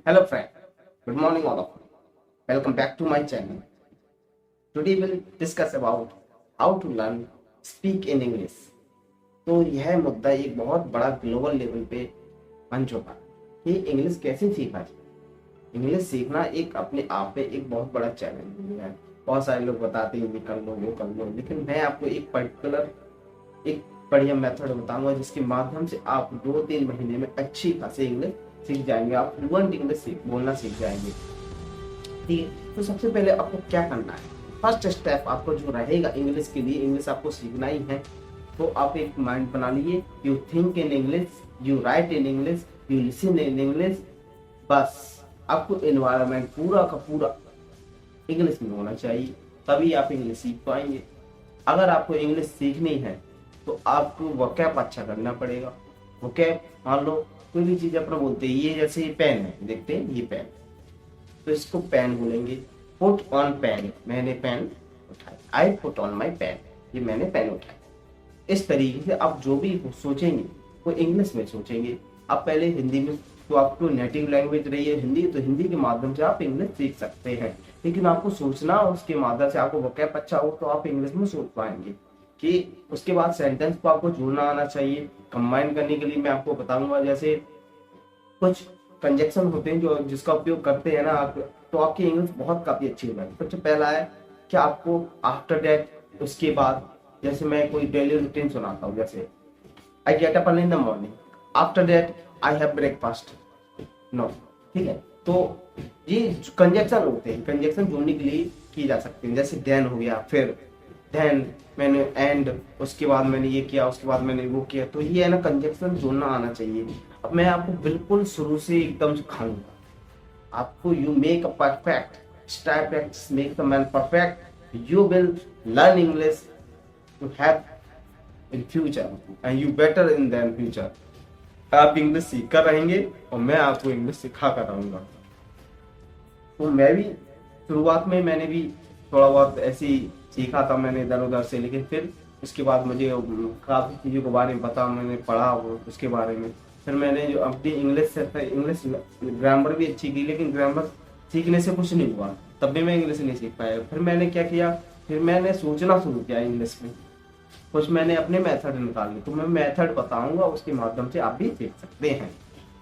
Hello friend, good morning all of you. Welcome back to my channel. Today we'll discuss about how to learn speak in English. तो यह मुद्दा एक बहुत बड़ा global level पे बन चुका कि इंग्लिश कैसे सीखा जाए। इंग्लिश सीखना एक अपने आप में एक बहुत बड़ा चैलेंज है। बहुत सारे लोग बताते हैं ये कर लो वो कर लो, लेकिन मैं आपको एक पर्टिकुलर एक बढ़िया मेथड बताऊंगा जिसके माध्यम से आप 2-3 महीने में अच्छी खासी इंग्लिश सीख जाएंगे। आप फ्लुएंट इंग्लिश बोलना सीख जाएंगे। ठीक है, तो सबसे पहले आपको क्या करना है, फर्स्ट स्टेप आपको जो रहेगा इंग्लिश के लिए, इंग्लिश आपको सीखना ही है, तो आप एक माइंड बना लीजिए। You think in English, you right in English, you listen in English. बस आपको एनवायरनमेंट पूरा का पूरा इंग्लिश में होना चाहिए, तभी आप इंग्लिश सीख पाएंगे। अगर आपको इंग्लिश सीखनी है तो आपको वोकैब अच्छा करना पड़ेगा। वोकैब, मान लो कोई भी चीज अपना बोलते हैं, ये जैसे ये पेन है, देखते हैं ये पेन, तो इसको पेन बोलेंगे। पुट ऑन पेन, मैंने पेन उठाया, I put on my pen, ये मैंने पेन उठाया। इस तरीके से आप जो भी सोचेंगे वो इंग्लिश में सोचेंगे। आप पहले हिंदी में, तो आपको नेटिव लैंग्वेज रही है हिंदी, तो हिंदी के माध्यम से आप इंग्लिश सीख सकते हैं। लेकिन आपको सोचना, उसके माध्यम से आपको वोकैब अच्छा हो तो आप इंग्लिश में सोच पाएंगे। कि उसके बाद सेंटेंस को आपको जोड़ना आना चाहिए। कंबाइन करने के लिए मैं आपको बताऊंगा, जैसे कुछ कंजक्शन होते हैं जो जिसका उपयोग करते हैं ना आप, तो आपकी इंग्लिश बहुत काफी अच्छी हो जाएगी। सबसे पहला है कि आपको आफ्टर दैट, उसके बाद जैसे मैं कोई डेली रूटीन सुनाता हूँ, जैसे I get up in the morning, after that I have breakfast, no. ठीक है, तो ये कंजक्शन होते हैं, कंजक्शन जोड़ने के लिए की जा सकते हैं। जैसे देन हो गया, फिर देन मैंने एंड, उसके बाद मैंने ये किया, उसके बाद मैंने वो किया, तो ये है ना कंजक्शन जोड़ना आना चाहिए। अब मैं आपको बिल्कुल शुरू से एकदम सिखाऊंगा आपको। You make a perfect style practice make the man perfect. You will learn English to have in future and you better in then future. आप इंग्लिश सीख कर रहेंगे और मैं आपको इंग्लिश सिखा कर रहूंगा। तो मैं भी शुरुआत में मैंने भी थोड़ा बहुत ऐसे ही सीखा था मैंने इधर उधर से, लेकिन फिर उसके बाद मुझे काफ़ी चीज़ों के बारे में पता, मैंने पढ़ा उसके बारे में। फिर मैंने जो अपनी इंग्लिश से इंग्लिश ग्रामर भी अच्छी की, लेकिन ग्रामर सीखने से कुछ नहीं हुआ, तब भी मैं इंग्लिश नहीं सीख पाया। फिर मैंने क्या किया, फिर मैंने सोचना शुरू किया इंग्लिश में, कुछ मैंने अपने मेथड निकाले। तो मैं मेथड बताऊंगा, उसके माध्यम से आप भी सीख सकते हैं।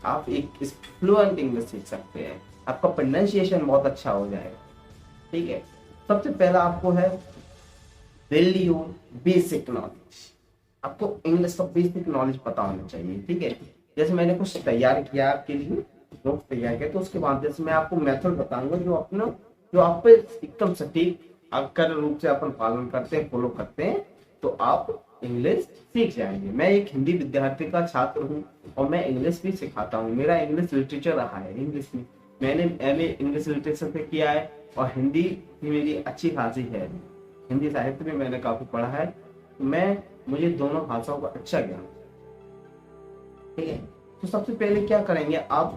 आप एक फ्लुएंट इंग्लिश सीख सकते हैं, आपका प्रोनाउंसिएशन बहुत अच्छा हो जाएगा। ठीक है, सबसे पहला आपको है बिल्ड योर बेसिक नॉलेज। आपको इंग्लिश का बेसिक नॉलेज पता होना चाहिए। ठीक है, जैसे मैंने कुछ तैयार किया आपके लिए, नोट तैयार किया, तो उसके बाद जैसे मैं आपको मेथड बताऊंगा जो आप पे एकदम सटीक अक्षर रूप से अपन पालन करते हैं, फॉलो करते हैं, तो आप इंग्लिश सीख जाएंगे। मैं एक हिंदी विद्यार्थी का छात्र हूँ और मैं इंग्लिश भी सिखाता हूँ। मेरा इंग्लिश लिटरेचर रहा है, इंग्लिश में मैंने एमए इंग्लिश लिटरेचर से किया है और हिंदी भी मेरी अच्छी खासी है। हिंदी साहित्य में मैंने काफी पढ़ा है, तो मुझे दोनों भाषाओं का अच्छा ज्ञान। ठीक है, तो सबसे पहले क्या करेंगे आप,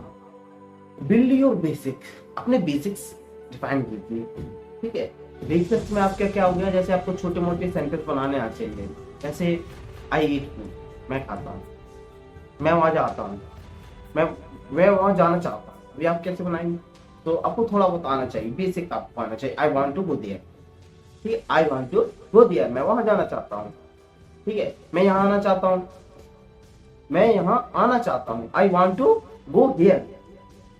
बिल्ड योर बेसिक, अपने बेसिक्स डिफाइन कीजिए। ठीक है, बेसिक्स में आप क्या क्या हो गया, जैसे आपको छोटे मोटे सेंटेंस बनाने आ चाहिए। जैसे आई ईट फूड, मैं खाता हूँ, मैं वहां जाता हूँ, मैं वहां जाना चाहता हूँ, ये आप कैसे बनाएंगे, तो आपको थोड़ा बहुत आना चाहिए, बेसिक आपको आना चाहिए। I want to go there, ठीक है, I want to go there, मैं वहां जाना चाहता हूँ। ठीक है, मैं यहाँ आना चाहता हूँ, मैं यहाँ आना चाहता हूँ, I want to go here.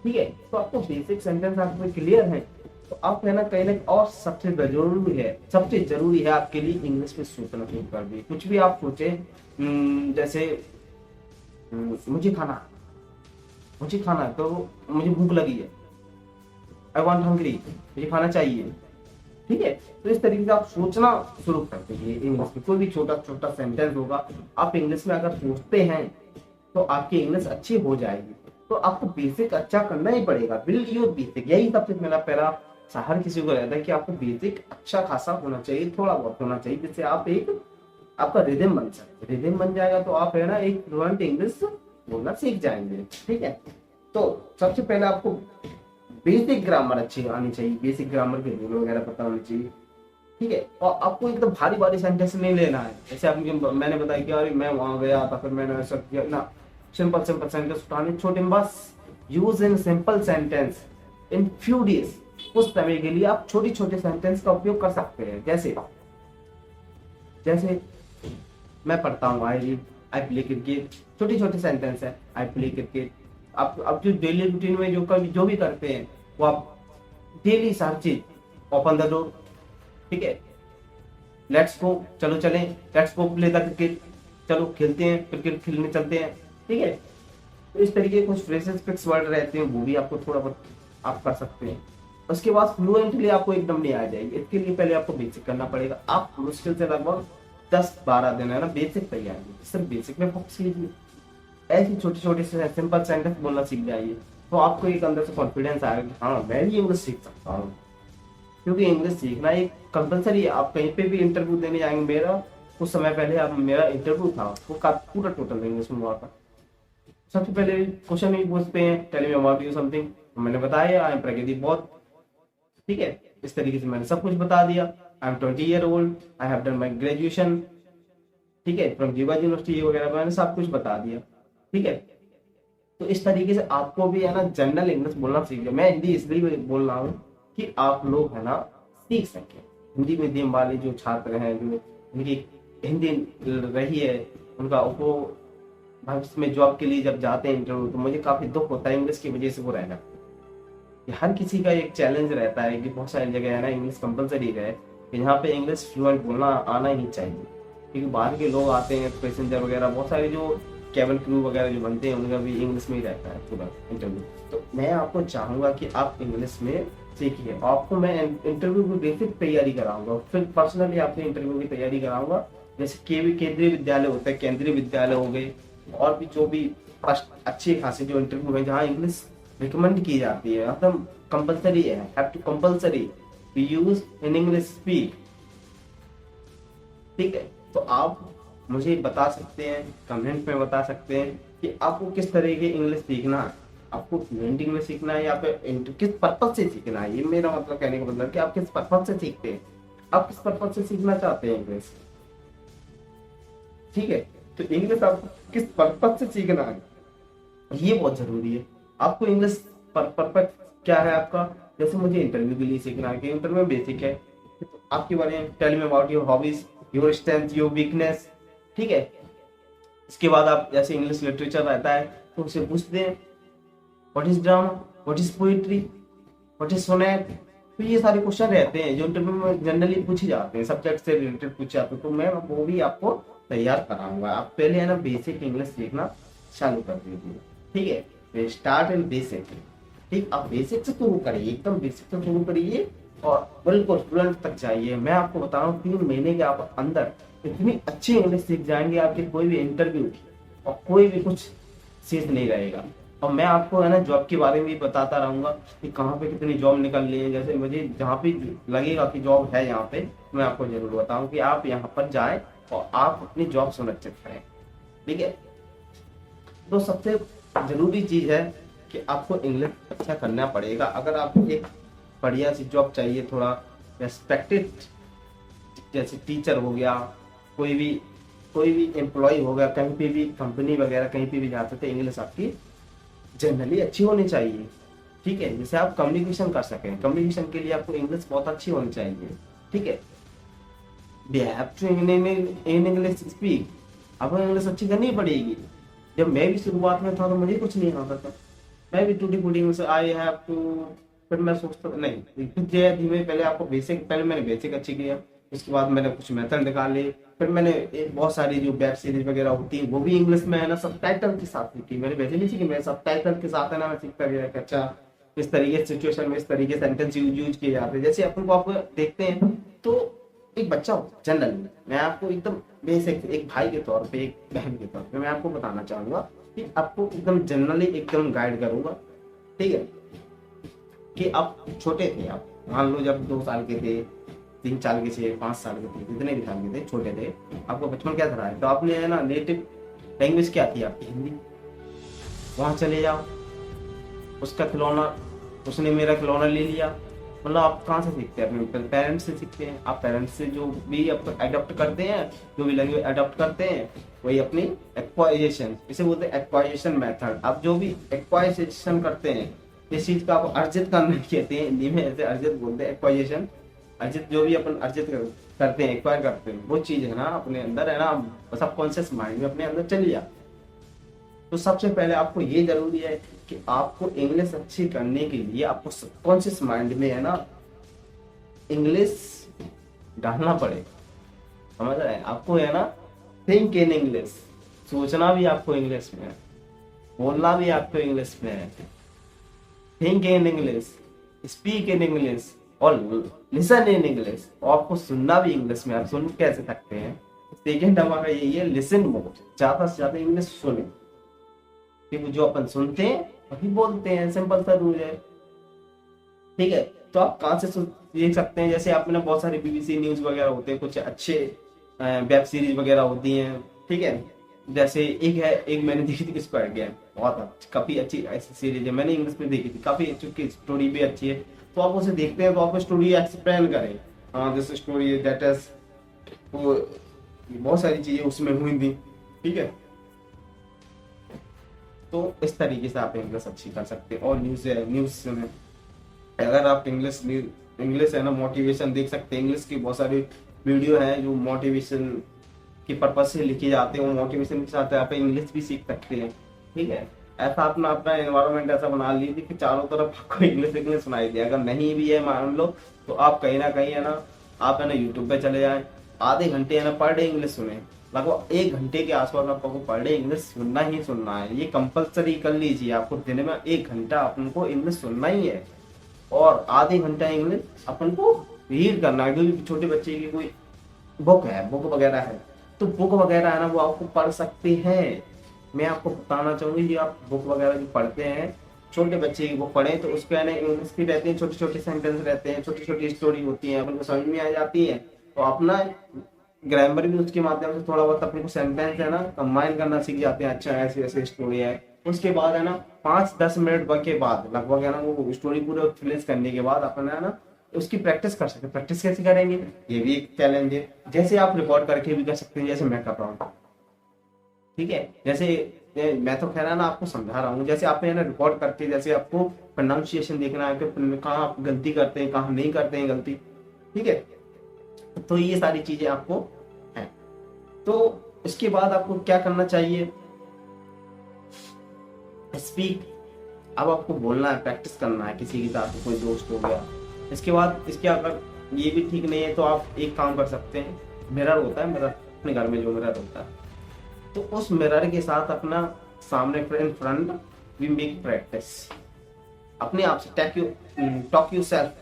ठीक है, तो आपको बेसिक सेंटेंस आपको क्लियर है, तो आप है ना कहीं ना, और सबसे जरूरी है आपके लिए इंग्लिश में सोचना शुरू कर दिए। कुछ भी आप सोचे, जैसे मुझे खाना है, तो मुझे भूख लगी है, आई वॉन्ट हंग्री, मुझे खाना चाहिए। ठीक है, तो इस तरीके से आप सोचना शुरू कर दीजिए इंग्लिश में। कोई भी छोटा छोटा सेंटेंस होगा, आप इंग्लिश में अगर सोचते हैं तो आपकी इंग्लिश अच्छी हो जाएगी। तो आपको बेसिक अच्छा करना ही पड़ेगा, बिल्ड योर बेसिक। यही सबसे मेरा पहला हर किसी को रहता है कि आपको बेसिक अच्छा खासा होना चाहिए, थोड़ा बहुत होना चाहिए, जिससे आप आपका रिदम बन सके। रिदम बन जाएगा तो आप है ना एक फ्लुएंट इंग्लिश बोलना सीख जाएंगे। ठीक है, तो सबसे पहले आपको बेसिक ग्रामर अच्छी आनी चाहिए, बेसिक ग्रामर के रूल वगैरह पता होने चाहिए। ठीक है, और आपको एकदम भारी भारी सेंटेंस नहीं लेना है। जैसे आप मैंने बताया कि अरे मैं वहां गया था, फिर मैंने ऐसा किया ना, सिंपल सिंपल सेंटेंस उठाने छोटे में, बस use in simple sentence in few days. कुछ समय के लिए आप छोटे छोटे सेंटेंस का उपयोग कर सकते हैं। जैसे जैसे मैं पढ़ता हूँ, I read, I play cricket, छोटे छोटे सेंटेंस है। I play cricket. आप जो डेली रूटीन में जो भी करते हैं वो आप डेली हर चीज, ओपन द डोर, ठीक है, लेट्स गो, चलो चलें, let's go play the cricket, चलो खेलते हैं, क्रिकेट खेलने चलते हैं, ठीक है। तो इस तरीके के कुछ फ्रेजेस फिक्स वर्ड रहते हैं, वो भी आपको थोड़ा बहुत आप कर सकते हैं। उसके बाद फ्लुएंटली आपको एकदम नहीं आ जाएगी, इसके लिए पहले आपको बेसिक करना पड़ेगा। आप मुश्किल से लगभग 10-12 दिन है ना बेसिक तैयारी, सिर्फ बेसिक में फोकस कीजिए। ऐसी छोटी छोटी सिंपल सेंटेंस बोलना सीख जाइए, तो आपको एक अंदर से कॉन्फिडेंस आएगा कि हाँ मैं भी इंग्लिश सीख सकता हूँ। क्योंकि इंग्लिश सीखना एक कंपलसरी है। आप कहीं पे भी इंटरव्यू देने जाएंगे, मेरा कुछ समय पहले आप मेरा इंटरव्यू था, वो पूरा टोटल इंग्लिश में हुआ था। सबसे पहले क्वेश्चन ही पूछते हैं, tell me about you something, मैंने बताया आई एम प्रगति बहुत, ठीक है, इस तरीके से मैंने सब कुछ बता दिया। I am 20 year old, I have done my graduation, ठीक है, फ्रॉम जीवा यूनिवर्सिटी वगैरह, मैंने सब कुछ बता दिया, ठीक है। तो इस तरीके से आपको भी है ना जनरल इंग्लिश बोलना सीख जाए। मैं हिंदी इसलिए बोल रहा हूँ कि आप लोग है ना सीख सकें। हिंदी मीडियम वाले जो छात्र हैं, जो उनकी हिंदी रही है, उनका वो भविष्य में जॉब के लिए जब जाते हैं इंटरव्यू, तो मुझे काफी दुख होता है इंग्लिश की वजह से वो रह जाते हैं। हर किसी का एक चैलेंज रहता है कि बहुत सारी जगह है ना इंग्लिश कंपलसरी रहे कि यहाँ पे इंग्लिश फ्लुएंट बोलना आना ही चाहिए, क्योंकि बाहर के लोग आते हैं, पैसेंजर वगैरह, बहुत सारे जो केबल क्रू वगैरह जो बनते हैं, उनका भी इंग्लिश में ही रहता है पूरा इंटरव्यू। तो मैं आपको चाहूंगा कि आप इंग्लिश में सीखिए। आपको मैं इंटरव्यू की बेसिक तैयारी कराऊंगा, फिर पर्सनली आपको इंटरव्यू की तैयारी कराऊंगा। जैसे केंद्रीय विद्यालय होता है, केंद्रीय विद्यालय हो गए, और भी जो भी अच्छे खासे जो इंटरव्यू है जहाँ इंग्लिश रिकमेंड की जाती है, मतलब कंपलसरी है, have to compulsory to use in English speak, ठीक है। तो आप मुझे बता सकते हैं, कमेंट में बता सकते हैं कि आपको किस तरह की इंग्लिश सीखना है। आपको फ्लुएंट इंग्लिश सीखना है या फिर किस पर्पज से सीखना है। ये मेरा मतलब कहने का मतलब कि आप किस पर्पज से सीखते हैं, आप किस पर्पज से सीखना चाहते हैं इंग्लिश, ठीक है। तो इंग्लिश आपको किस पर्पज से सीखना है, ये बहुत जरूरी है। आपको इंग्लिश पर्पज क्या है आपका, जैसे मुझे इंटरव्यू के लिए सीखना है कि इंटरव्यू में बेसिक है, तो आपके बारे में tell me about your hobbies, your strength, your weakness, ठीक है। इसके बाद आप जैसे इंग्लिश लिटरेचर रहता है तो उसे पूछते हैं what is drama, what is poetry, what is sonnet. तो ये सारे क्वेश्चन रहते हैं जो इंटरव्यू में जनरली पूछे जाते हैं, सब्जेक्ट से रिलेटेड पूछे जाते हैं, तो मैं वो भी आपको तैयार कराऊंगा। आप पहले है ना बेसिक इंग्लिश सीखना चालू कर दीजिए, ठीक है। स्टार्ट इन बेसिक, ठीक, आप बेसिक से शुरू करिए, एकदम बेसिक से शुरू करिए और बिल्कुल फ्लुएंट तक जाइए। मैं आपको बता रहा हूँ 3 महीने के आप अंदर इतनी अच्छी इंग्लिश सीख जाएंगे, आपके कोई भी इंटरव्यू और कोई भी कुछ चीज नहीं रहेगा। और मैं आपको है ना जॉब के बारे में भी बताता रहूंगा कि कहाँ पे कितनी जॉब निकल रही है। जैसे मुझे जहाँ पे लगेगा कि जॉब है यहाँ पे, मैं आपको जरूर बताऊं कि आप यहाँ पर जाएं और आप अपनी जॉब सुनिश्चित करें, ठीक है। तो सबसे जरूरी चीज है कि आपको इंग्लिश अच्छा करना पड़ेगा। अगर आपको एक बढ़िया सी जॉब चाहिए, थोड़ा रेस्पेक्टेड, जैसे टीचर हो गया, कोई भी एम्प्लॉय हो गया, कहीं पे भी कंपनी वगैरह कहीं पे भी जाते थे, इंग्लिश आपकी जनरली अच्छी होनी चाहिए, ठीक है, जिससे आप कम्युनिकेशन कर सकें। कम्युनिकेशन के लिए आपको इंग्लिश बहुत अच्छी होनी चाहिए, ठीक है। We have to in English speak, आपको इंग्लिश अच्छी करनी पड़ेगी। जब मैं भी शुरुआत में था तो मुझे कुछ नहीं आता था, मैं भी टूटी फूटी इंग्लिश आई हैव टू, फिर मैं सोचता नहीं, धीरे धीमे पहले आपको बेसिक, पहले मैंने बेसिक अच्छी किया, उसके बाद मैंने कुछ मेथड निकाले, फिर मैंने बहुत सारी जो वेब सीरीज वगैरह होती है वो भी इंग्लिश में है ना सबटाइटल के साथ सीखी। मैंने वैसे नहीं सीखी, मैं सबटाइटल के साथ है ना मैं सीखता गया कि अच्छा इस तरीके से सिचुएशन में इस तरीके सेंटेंस यूज किए जाते हैं। जैसे अपन को आप देखते हैं तो एक बच्चा हो जनरली, मैं आपको एकदम बेसिक एक भाई के तौर पे, एक बहन के तौर पे मैं आपको बताना चाहूंगा कि आपको एकदम जनरली एकदम गाइड करूंगा, ठीक है। कि आप छोटे थे, आप मान लो जब 2 साल के थे, 3 साल के थे, 5 साल के थे, जितने भी साल के थे, छोटे थे, आपको बचपन क्या था, तो आपने है ना नेटिव लैंग्वेज क्या थी आपकी, हिंदी। वहां चले जाओ, उसका खिलौना, उसने मेरा खिलौना ले लिया, मतलब आप कहाँ से सीखते हैं? अपने पेरेंट्स से सीखते हैं। आप पेरेंट्स से जो भी अडॉप्ट करते हैं, जो भी लैंग्वेज अडॉप्ट करते हैं, वही अपनी एक्वाइजेशन, इसे बोलते हैं एक्वाइजेशन मेथड। आप जो भी एक्वाइजेशन करते हैं, इस चीज का आप अर्जित करना कहते हैं, हिंदी में ऐसे अर्जित बोलते हैं, एक्वाइजेशन। अर्जित जो भी अपन अर्जित करते हैं, एक्वायर करते हैं, वो चीज है ना अपने अंदर है ना, सबकॉन्शियस माइंड में अपने अंदर चली जाती। तो सबसे पहले आपको ये जरूरी है कि आपको इंग्लिश अच्छी करने के लिए आपको सबकॉन्शियस माइंड में है ना इंग्लिश डालना पड़ेगा। समझ रहे हैं? आपको है ना थिंक इन इंग्लिश, सोचना भी आपको इंग्लिश में है, बोलना भी आपको इंग्लिश में है। Think in English, speak in English और लिसन इन इंग्लिश। और आपको सुनना भी इंग्लिश में। आप सुन कैसे सकते हैं? सेकेंड हमारा यही है, लिसन मोर, ज्यादा से ज्यादा इंग्लिश सुने। कि जो अपन सुनते हैं वही बोलते हैं, सिंपल सा रूल है। ठीक है, तो आप कहाँ से देख सकते हैं? जैसे आपने बहुत सारे बीबीसी न्यूज वगैरह होते हैं, कुछ अच्छे वेब सीरीज वगैरह होती हैं। ठीक है, जैसे एक मैंने देखी थी, स्क्वाड गेम, बहुत काफी अच्छी ऐसी सीरीज है, मैंने इंग्लिश में देखी थी, काफी अच्छी, स्टोरी भी अच्छी है। तो आप उसे देखते हैं तो आपको स्टोरी एक्सप्लेन करें, हाँ दिस स्टोरी दैट इज, बहुत सारी चीजें उसमें हुई थी। ठीक है, तो इस तरीके से आप इंग्लिश अच्छी कर सकते हैं। और न्यूज में अगर आप इंग्लिश है ना मोटिवेशन देख सकते हैं। इंग्लिश की बहुत सारी वीडियो है जो मोटिवेशन के पर्पज से लिखे जाते हैं, वो मोटिवेशन के साथ आप इंग्लिश भी सीख सकते हैं। ठीक है, ऐसा अपना अपना एनवायरनमेंट ऐसा बना लीजिए कि चारों तरफ आपको इंग्लिश सुनाई दे। अगर नहीं भी है मान लो, तो आप कहीं ना कहीं है ना, आप है ना यूट्यूब पे चले जाएं, आधे घंटे है ना पर डे इंग्लिश सुने, लगभग 1 घंटे के आसपास आपको पर डे इंग्लिश सुनना ही सुनना है। ये कंपलसरी कर लीजिए, आपको दिन में 1 घंटा अपन को इंग्लिश सुनना ही है। और आधे घंटा इंग्लिश अपन को रीड करना है। क्योंकि छोटे बच्चे की कोई बुक वगैरह है, तो बुक वगैरह है ना वो आपको पढ़ सकते हैं। मैं आपको बताना चाहूंगी, जो आप बुक वगैरह जो पढ़ते हैं, छोटे बच्चे की बुक पढ़ें तो उसके है इंग्लिश की रहती है, छोटे छोटे सेंटेंस रहते हैं, छोटी छोटी स्टोरी होती है, अपन को समझ में आ जाती है। तो अपना ग्रामर भी उसके माध्यम से थोड़ा बहुत अपने को सेंटेंस है ना कंबाइन करना सीख जाते हैं। अच्छा ऐसी ऐसी स्टोरी है। उसके बाद है ना 5-10 मिनट के बाद लगभग है ना वो स्टोरी पूरे फिनिश करने के बाद अपन है ना उसकी प्रैक्टिस कर सकते हैं। प्रैक्टिस कैसे करेंगे? ये भी एक चैलेंज है। जैसे आप रिकॉर्ड करके भी कर सकते हैं, जैसे मैं कर रहा हूँ। ठीक है, जैसे मैं तो खैर है ना आपको समझा रहा हूँ, जैसे आप है ना रिकॉर्ड करके, जैसे आपको प्रोनाउंसिएशन देखना है कि कहाँ आप गलती करते हैं, कहाँ नहीं करते हैं गलती। ठीक है, तो ये सारी चीजें आपको है। तो इसके बाद आपको क्या करना चाहिए? स्पीक। अब आपको बोलना है, प्रैक्टिस करना है किसी के साथ, कोई दोस्त हो गया। इसके बाद इसके अगर ये भी ठीक नहीं है तो आप एक काम कर सकते हैं, मिरर होता है, मिरर अपने घर में जो मिरर होता है, तो उस मिरर के साथ अपना सामने फ्रंट वी मेक प्रैक्टिस अपने आप से, टॉक यू सेल्फ।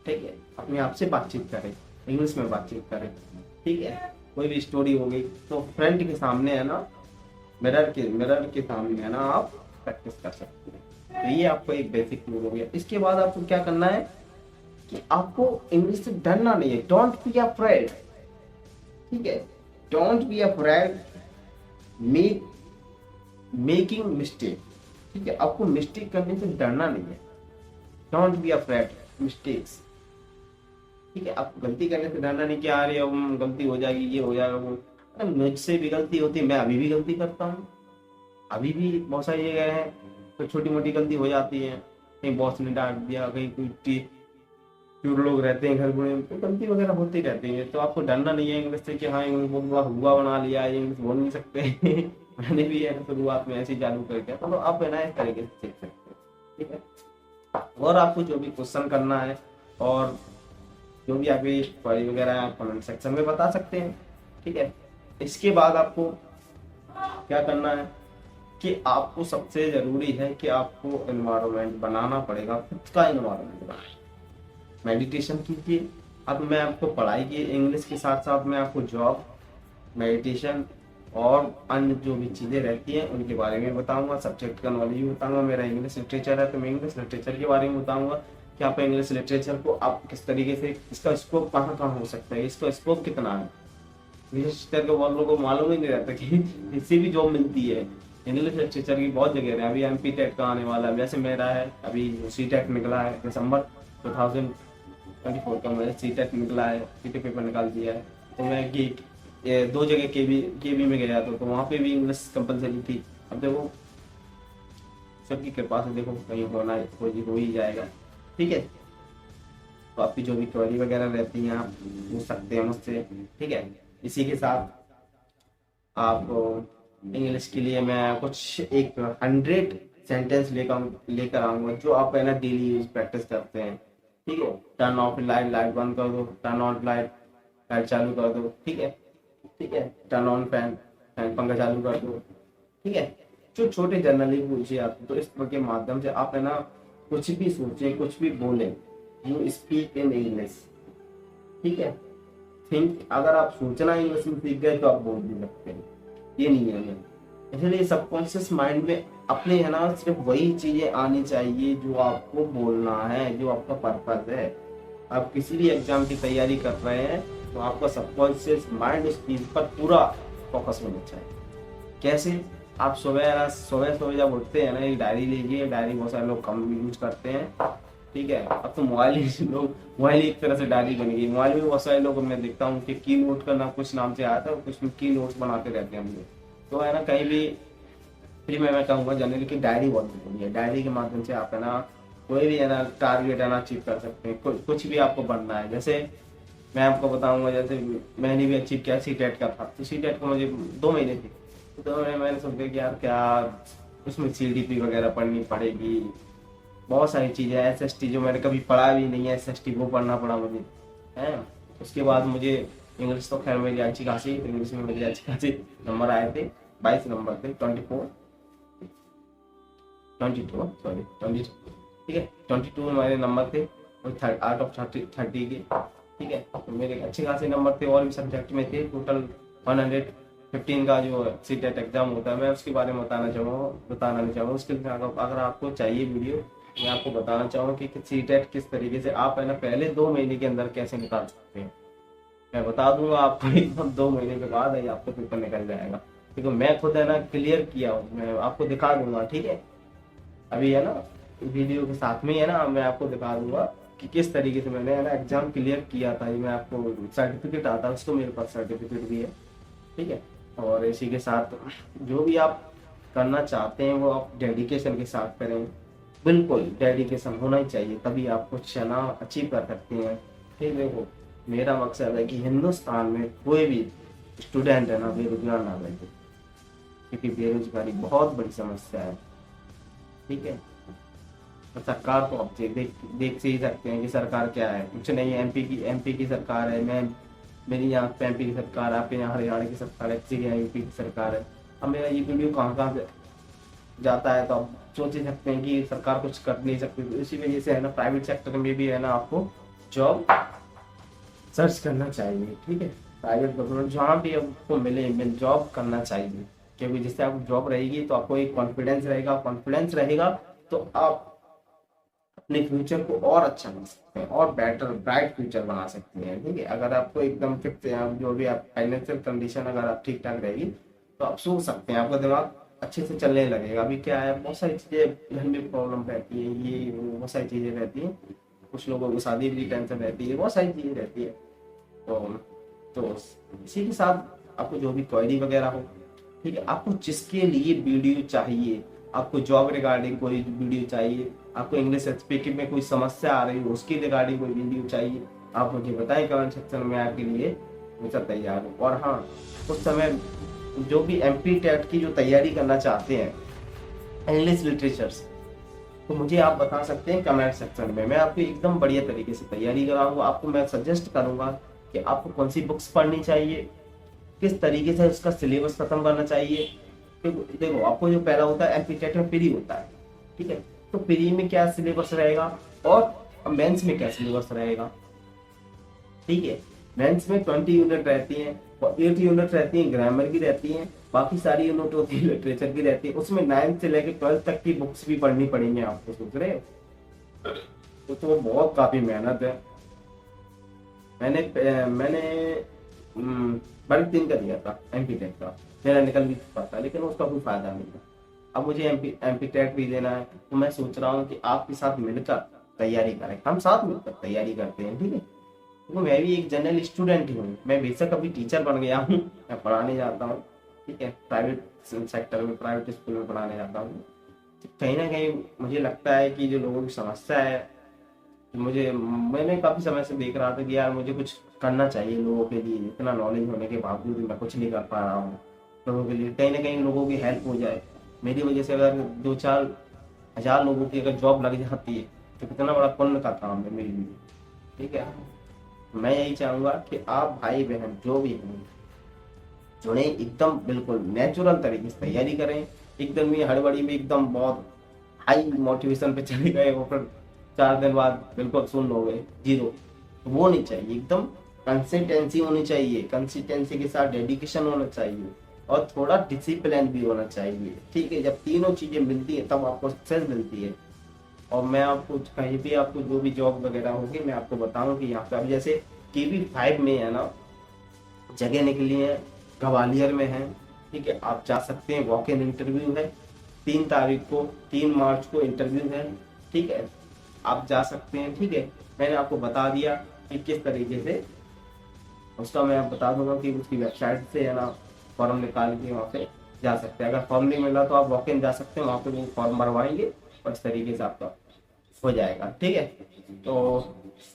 ठीक है, अपने आप से बातचीत करें, इंग्लिश में बातचीत करें। ठीक है, कोई भी स्टोरी हो गई तो फ्रंट के सामने है ना, मिरर के सामने है ना आप प्रैक्टिस कर सकते हैं। तो ये आपको एक बेसिक रूल हो गया। इसके बाद आपको क्या करना है कि आपको इंग्लिश से डरना नहीं है। Don't be afraid. ठीक है, don't be afraid making mistake. ठीक है, आपको मिस्टेक करने से डरना नहीं है। Don't be afraid mistakes. ठीक है, आपको गलती करने से डरना नहीं कि यार ये गलती हो जाएगी, ये हो जाएगा, वो। मुझसे भी गलती होती है, मैं अभी भी गलती करता हूँ। अभी भी बहुत सारी जगह है तो छोटी मोटी गलती हो जाती है। कहीं बॉस ने डांट दिया, कहीं कोई लोग रहते हैं घर में, तो गलती वगैरह होती रहती है। तो आपको डरना नहीं है इंग्लिश से कि हाँ इंग्लिश बहुत हुआ बना लिया, इंग्लिश बोल नहीं सकते। मैंने भी शुरुआत में ऐसे चालू कर दिया, तो आप है ना इस तरीके से सीख सकते हैं। ठीक है, और आपको जो भी क्वेश्चन करना है और जो भी आपकी क्वेरी वगैरह है, आप कमेंट सेक्शन में बता सकते हैं। ठीक है, इसके बाद आपको क्या करना है कि आपको सबसे जरूरी है कि आपको एनवायरनमेंट बनाना पड़ेगा, खुद का एनवायरनमेंट बनाए। मेडिटेशन कीजिए। अब मैं आपको पढ़ाई की इंग्लिश के साथ साथ मैं आपको जॉब, मेडिटेशन और अन्य जो भी चीज़ें रहती हैं उनके बारे में बताऊंगा। सब्जेक्ट का नॉलेज भी बताऊंगा। मेरा इंग्लिश लिटरेचर है तो मैं इंग्लिश लिटरेचर के बारे में बताऊंगा कि आप इंग्लिश लिटरेचर को आप किस तरीके से, इसका स्कोप कहाँ कहाँ हो सकता है, इसका स्कोप कितना है। लिटरेचर के बहुत लोगों को मालूम ही नहीं रहता कि इससे भी जॉब मिलती है। इंग्लिश लिटरेचर की बहुत जगह है। अभी MP टेट का आने वाला है, जैसे मेरा है अभी C टेट निकला है दिसंबर 2024 का मेरा सीटेट निकला है, सीटेट पेपर निकाल दिया है। तो मैं ये 2 जगह केबी में गया था, तो वहाँ पे भी इंग्लिश कंपलसरी थी। अब देखो सबकी कृपा से देखो कहीं हो ही जाएगा, ठीक है। तो आपकी जो भी क्वेरी वगैरह रहती हैं आप पूछ सकते हैं मुझसे, ठीक है। इसी के साथ आप इंग्लिश के लिए मैं कुछ एक 100 सेंटेंस लेकर आऊंगा जो आप है ना डेली यूज प्रैक्टिस करते हैं, ठीक है। टर्न ऑफ लाइट, लाइट बंद कर दो, टर्न ऑन लाइट, लाइट चालू कर दो, ठीक है, ठीक है। टर्न ऑन फैन, फैन पंखा चालू कर दो, ठीक है। जो छोटे जनरली पूछिए आप, तो इस के माध्यम से आप है ना कुछ भी सोचे, कुछ भी बोले, यू स्पीक इन इंग्लिश, ठीक है। थिंक, अगर आप सोचना इंग्लिश में सीख गए तो आप बोल भी सकते हैं, ये नहीं है। इसलिए सबकॉन्शियस माइंड में अपने है ना सिर्फ वही चीजें आनी चाहिए जो आपको बोलना है, जो आपका पर्पस है। आप किसी भी एग्जाम की तैयारी कर रहे हैं तो आपका सबकॉन्शियस माइंड इस चीज पर पूरा फोकस होना चाहिए। कैसे? आप सुबह जब उठते हैं ना, एक डायरी लीजिए। डायरी बहुत सारे लोग कम यूज करते हैं, ठीक है। अब तो मोबाइल एक तरह से डायरी बन गई। मोबाइल में बहुत सारे लोग मैं देखता हूँ कि की नोट करना कुछ नाम से आता है, कुछ की नोट्स बनाते रहते हैं हम लोग। तो है ना कहीं भी फिर मैं कहूँगा जनरली कि डायरी बहुत जरूरी है। डायरी के माध्यम से आप है ना कोई भी है ना टारगेट है ना अचीव कर सकते हैं। कुछ भी आपको बनना है, जैसे मैं आपको बताऊंगा, जैसे मैंने भी अचीव किया सीटेट का था। तो सीटेट को मुझे 2 महीने थे, तो मैंने सोचा कि यार क्या उसमें CDP वगैरह पढ़नी पड़ेगी, बहुत सारी चीज़ें, SST जो मैंने कभी पढ़ा भी नहीं है, SST वो पढ़ना पड़ा मुझे, है। उसके बाद मुझे इंग्लिश तो खैर मेरी अच्छी खासी, इंग्लिश में मेरी अच्छी खासी नंबर आए थे, 22 नंबर थे, 22 ठीक है। 22 में मेरे नंबर थे आउट ऑफ 30 के, ठीक है। तो मेरे अच्छे खासे नंबर थे, और भी सब्जेक्ट में थे। टोटल 115 का जो सीटेट एग्जाम होता है, मैं उसके बारे में बताना नहीं चाहूँगा। उसके लिए अगर आपको चाहिए वीडियो, मैं आपको बताना चाहूँगा कि सीटेट किस तरीके से आप है ना पहले 2 महीने के अंदर कैसे निकाल सकते हैं। मैं बता दूंगा आपको, एकदम 2 महीने के बाद ही आपको पेपर निकल जाएगा, क्योंकि मैं खुद है ना क्लियर किया हूँ। मैं आपको दिखा दूंगा, ठीक है। अभी है ना वीडियो के साथ में है ना मैं आपको दिखा दूंगा कि किस तरीके से मैंने है ना एग्जाम क्लियर किया था। ये मैं आपको सर्टिफिकेट आता है, उसको मेरे पास सर्टिफिकेट भी है, ठीक है। और इसी के साथ जो भी आप करना चाहते हैं वो आप डेडिकेशन के साथ करें। बिल्कुल डेडिकेशन होना ही चाहिए, तभी आप कुछ है ना अचीव कर सकते हैं। फिर देखो मेरा मकसद है कि हिंदुस्तान में कोई भी स्टूडेंट है ना बेरोजगार ना रहे, क्योंकि बेरोजगारी बहुत बड़ी समस्या है, ठीक है। तो सरकार को आप देख से ही सकते हैं कि सरकार क्या है, कुछ नहीं है। एमपी की सरकार है, मेरी यहाँ पे एमपी की सरकार है, आपके यहाँ हरियाणा की सरकार है, किसी के यहाँ यूपी की सरकार है। अब मेरा ये वीडियो कहाँ से जाता है, तो आप सोच ही सकते हैं कि सरकार कुछ कर नहीं सकती। तो इसी वजह से है ना प्राइवेट सेक्टर में भी है ना आपको जॉब सर्च करना चाहिए, ठीक है। प्राइवेट गवर्नमेंट जहाँ भी आपको मिले जॉब करना चाहिए, क्योंकि जिससे आपको जॉब रहेगी तो आपको एक कॉन्फिडेंस रहेगा तो आप अपने फ्यूचर को और अच्छा बना सकते हैं और बेटर ब्राइट फ्यूचर बना सकते हैं, ठीक है। अगर आपको एकदम फिक्स है जो भी आप फाइनेंशियल कंडीशन अगर आप ठीक ठाक रहेगी तो आप सोच सकते हैं, आपका दिमाग अच्छे से चलने लगेगा। अभी क्या है, बहुत सारी चीजें घर में प्रॉब्लम रहती है, ये बहुत सारी चीजें रहती हैं, कुछ लोगों को शादी की टेंशन रहती है, बहुत सारी चीजें रहती है। तो इसी के साथ आपको जो भी क्वेरी वगैरह हो, ठीक है, आपको जिसके लिए वीडियो चाहिए, आपको जॉब रिगार्डिंग कोई वीडियो चाहिए, आपको इंग्लिश स्पीकिंग में कोई समस्या आ रही हो उसकी रिगार्डिंग कोई वीडियो चाहिए, आप मुझे बताएं कमेंट सेक्शन में, आपके लिए हमेशा तैयार हूँ। और हाँ, उस समय जो भी MP टेट की जो तैयारी करना चाहते हैं इंग्लिश लिटरेचर्स, तो मुझे आप बता सकते हैं कमेंट सेक्शन में। मैं आपको एकदम बढ़िया तरीके से तैयारी कराऊंगा। आपको मैं सजेस्ट करूंगा कि आपको कौन सी बुक्स पढ़नी चाहिए, किस तरीके से उसका सिलेबस खत्म करना चाहिए। देखो आपको जो पहला होता है MP टेट में प्री होता है, ठीक है। तो प्री में क्या सिलेबस रहेगा और मेंस में क्या सिलेबस रहेगा, ठीक है। मेंस में 20 यूनिट रहती हैं और 8 यूनिट रहती हैं ग्रामर की रहती हैं, बाकी सारी यूनिट होती है लिटरेचर की रहती है। उसमें 9th से लेकर 12th तक की बुक्स भी पढ़नी पड़ेंगी आपको, सोच रहे हो। तो बहुत काफी मेहनत है। मैंने बड़े दिन का दिया था MP टेट का, मेरा निकल भी चुका था, लेकिन उसका कोई फायदा नहीं था। अब मुझे MP टेट भी देना है, तो मैं सोच रहा हूँ कि आपके साथ मिलकर तैयारी करें, हम साथ मिलकर तैयारी करते हैं, ठीक है। तो मैं भी एक जनरल स्टूडेंट ही हूँ, मैं बेशक अभी टीचर बन गया हूँ, मैं पढ़ाने जाता हूँ, ठीक है, प्राइवेट सेक्टर में, प्राइवेट स्कूल में पढ़ाने जाता हूँ। तो कहीं ना कहीं मुझे लगता है कि जो लोगों की समस्या है, मैंने काफ़ी समय से देख रहा था कि यार मुझे कुछ करना चाहिए लोगों के लिए, इतना नॉलेज होने के बावजूद भी मैं कुछ नहीं कर पा रहा हूँ लोगों के लिए, कहीं ना कहीं लोगों की हेल्प हो जाए मेरी वजह से। अगर 2-4 हज़ार लोगों की अगर जॉब लग जाती है तो कितना बड़ा पुण्य का काम है मेरे लिए, ठीक है। मैं यही चाहूँगा कि आप भाई बहन जो भी हैं, जुड़े एकदम बिल्कुल नेचुरल तरीके से तैयारी करें। एकदम ही हड़बड़ी में एकदम बहुत हाई मोटिवेशन पे चले गए वो, फिर 4 दिन बाद बिल्कुल सुन लोगे जीरो, वो नहीं चाहिए। एकदम कंसिस्टेंसी होनी चाहिए, कंसिस्टेंसी के साथ डेडिकेशन होना चाहिए और थोड़ा डिसिप्लिन भी होना चाहिए, ठीक है। जब तीनों चीजें मिलती है तब आपको सक्सेस मिलती है। और मैं आपको कहीं भी आपको जो भी जॉब वगैरह होगी मैं आपको बताऊं कि यहाँ पे अब जैसे KV5 में है ना, जगह निकली है, ग्वालियर में है, ठीक है, आप जा सकते हैं। वॉक इन इंटरव्यू है 3 तारीख को, 3 मार्च को इंटरव्यू है, ठीक है, आप जा सकते हैं, ठीक है। मैंने आपको बता दिया कि किस तरीके से उसका, मैं बता दूंगा कि उसकी वेबसाइट से है ना फॉर्म निकाल के वहाँ पे जा सकते हैं। अगर फॉर्म नहीं मिला तो आप वॉक इन जा सकते हैं, वहाँ पे वो फॉर्म भरवाएंगे और इस तरीके से आपका हो जाएगा, ठीक है। तो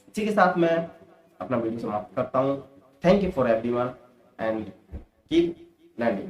इसी के साथ मैं अपना वीडियो समाप्त करता हूँ। Thank you for everyone and keep learning.